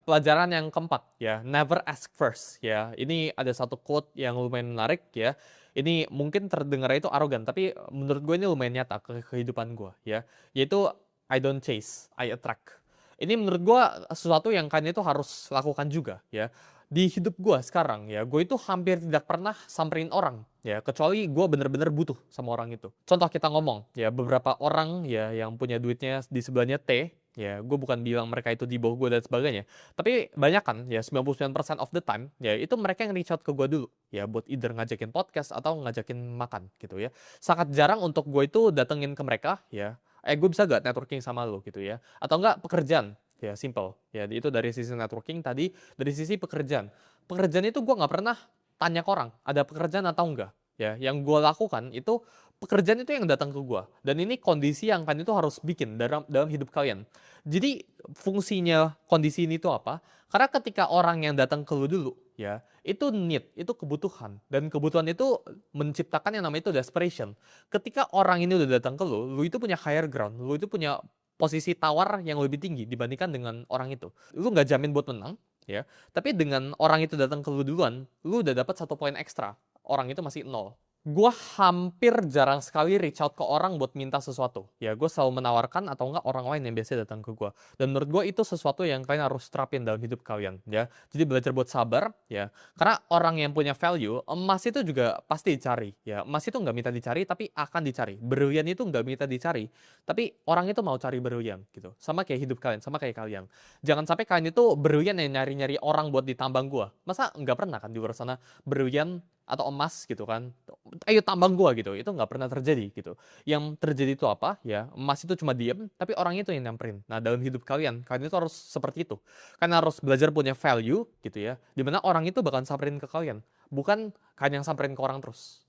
pelajaran yang keempat ya, never ask first ya. Ini ada satu quote yang lumayan menarik ya. Ini mungkin terdengar itu arogan, tapi menurut gue ini lumayan nyata ke kehidupan gue ya. Yaitu I don't chase, I attract. Ini menurut gue sesuatu yang kalian itu harus lakukan juga ya. Di hidup gue sekarang ya, gue itu hampir tidak pernah samperin orang ya, kecuali gue bener-bener butuh sama orang itu. Contoh kita ngomong ya, beberapa orang ya yang punya duitnya di sebelahnya T, ya gue bukan bilang mereka itu di bawah gue dan sebagainya, tapi banyak kan ya 99% of the time ya itu mereka yang reach out ke gue dulu ya buat either ngajakin podcast atau ngajakin makan gitu ya. Sangat jarang untuk gue itu datengin ke mereka ya, gue bisa gak networking sama lo gitu ya, atau enggak pekerjaan ya, simple ya. Itu dari sisi networking tadi. Dari sisi pekerjaan itu gue nggak pernah tanya ke orang ada pekerjaan atau enggak ya. Yang gue lakukan itu pekerjaan itu yang datang ke gue, dan ini kondisi yang kalian itu harus bikin dalam hidup kalian. Jadi fungsinya kondisi ini tuh apa? Karena ketika orang yang datang ke lu dulu ya, itu need, itu kebutuhan, dan kebutuhan itu menciptakan yang namanya itu desperation. Ketika orang ini udah datang ke lu itu punya higher ground, lu itu punya posisi tawar yang lebih tinggi dibandingkan dengan orang itu. Lu nggak jamin buat menang ya, tapi dengan orang itu datang ke lu duluan, lu udah dapat 1 poin ekstra. Orang itu masih 0. Gue hampir jarang sekali reach out ke orang buat minta sesuatu. Ya, gue selalu menawarkan atau enggak orang lain yang biasanya datang ke gue. Dan menurut gue itu sesuatu yang kalian harus terapin dalam hidup kalian. Ya, jadi belajar buat sabar. Ya, karena orang yang punya value, emas itu juga pasti dicari. Ya, emas itu nggak minta dicari, tapi akan dicari. Berlian itu nggak minta dicari, tapi orang itu mau cari berlian gitu. Sama kayak hidup kalian, sama kayak kalian. Jangan sampai kalian itu berlian yang nyari-nyari orang buat ditambang gue. Masa nggak pernah kan di luar sana berlian atau emas gitu kan, ayo tambang gua gitu, itu nggak pernah terjadi gitu. Yang terjadi itu apa ya, emas itu cuma diem tapi orang itu yang nyamperin. Nah, dalam hidup kalian itu harus seperti itu. Kalian harus belajar punya value gitu ya, dimana orang itu bakal samperin ke kalian, bukan kalian yang samperin ke orang terus.